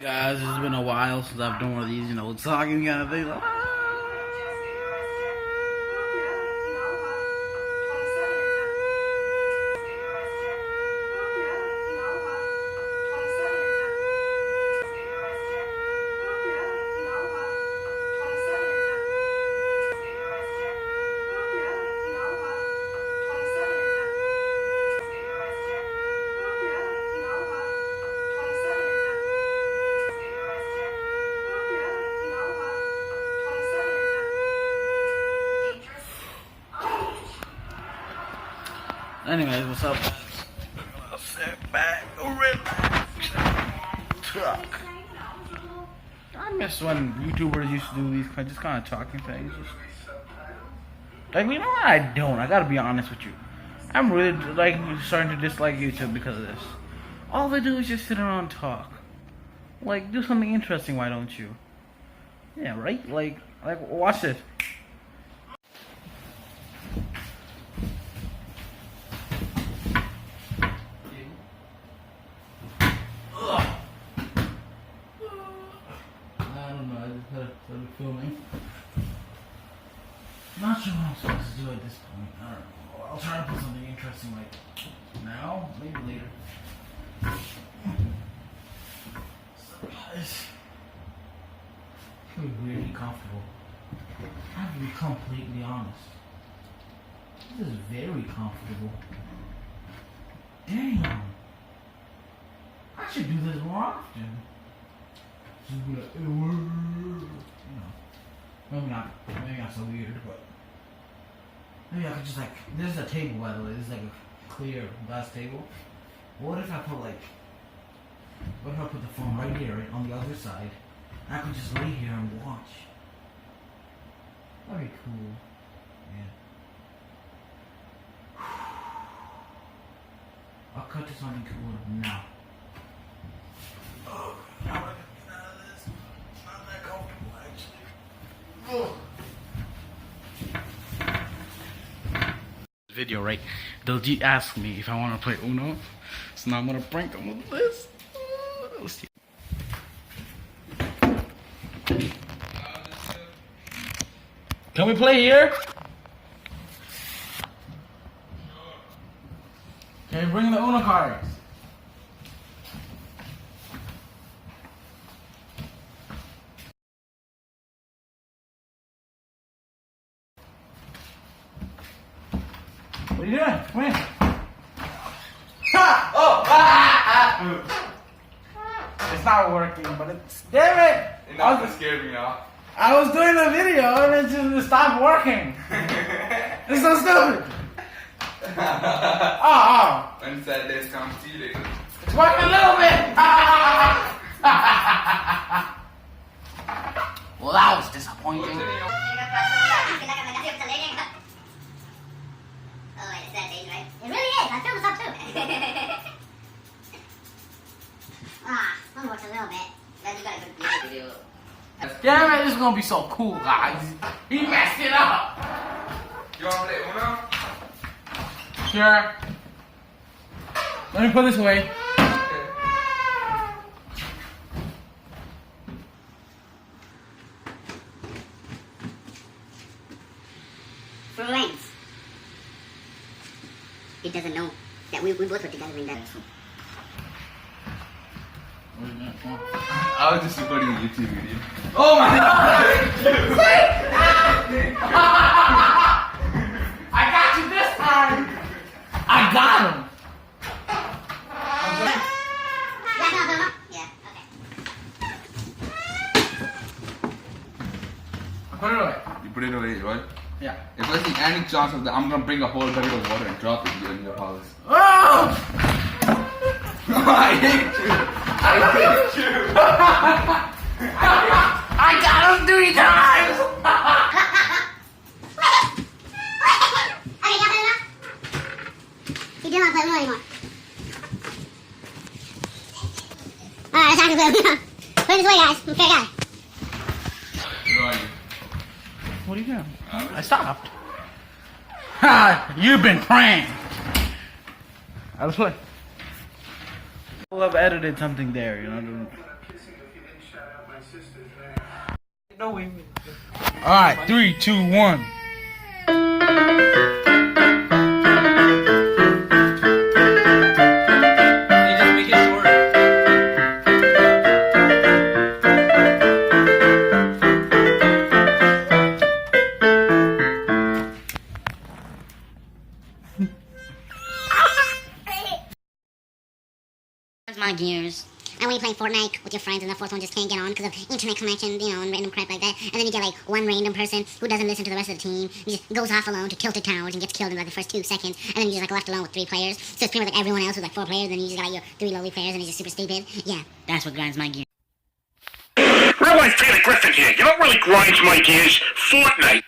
Guys, it's been a while since I've done one of these, talking kind of things. Anyways, what's up? Sit back, relax, talk. I miss when YouTubers used to do these just kind of talking things. Like, you know what? I don't. I gotta be honest with you. I'm really starting to dislike YouTube because of this. All they do is just sit around and talk. Like, do something interesting. Why don't you? Yeah, right. Like watch this. Filming. Not sure what I'm supposed to do at this point. I don't know. I'll try to put something interesting like now, maybe later. So guys, I feel really comfortable. I have to be completely honest. This is very comfortable. Damn. I should do this more often. Just be like, maybe not so weird, but maybe I could just this is a table, by the way. This is like a clear glass table. What if I put the phone right here, right on the other side, and I could just lay here and watch? That'd be cool. Yeah. I'll cut to something cooler now. Oh, now I can get out of this. It's not that comfortable, actually. Video, right? They'll ask me if I want to play Uno, so now I'm gonna prank them with this. Let's see. Can we play here? Can you bring the Uno cards? What are you doing? Come here. Ha! Oh! It's not working, but it's... Damn it! You're not gonna scare me now. I was doing a video and it just stopped working. It's so stupid. Oh. When Saturdays come, see you later. It's working a little bit. Well, that was disappointing. It really is. I feel this up too. One works a little bit. Then you gotta go to the video. Damn it, this is gonna be so cool, guys. He messed it up. You wanna play Uno? Sure. Let me put this away. Okay. Friends. He doesn't know that we both were together in that. I was just recording a YouTube video. Oh my god! I got you this time. I got him. Yeah, okay. Put it away. You put it away, right? Yeah. If I see any chance of that, I'm gonna bring a whole bucket of water and drop it here in your house. Oh! I hate you! I hate you! I got him 3 times. He didn't want to play Uno anymore. Alright, it's time to play Uno. Put it this way, guys. I'm a fair guy. Where are you? What are you doing? I stopped. Ha! You've been pranked. Let's play. I've edited something there, No way. Alright, 3, 2, 1. They just make it short. My gears. And when you play Fortnite with your friends and the fourth one just can't get on because of internet connection, you know, and random crap like that, and then you get like one random person who doesn't listen to the rest of the team, he just goes off alone to Tilted Towers and gets killed in like the first 2 seconds, and then you're just like left alone with 3 players. So it's pretty much like everyone else with like 4 players, and you just got like your 3 lowly players, and it's just super stupid. Yeah, that's what grinds my gears. Real life Peter Griffin here. You know what really grinds my gears? Fortnite.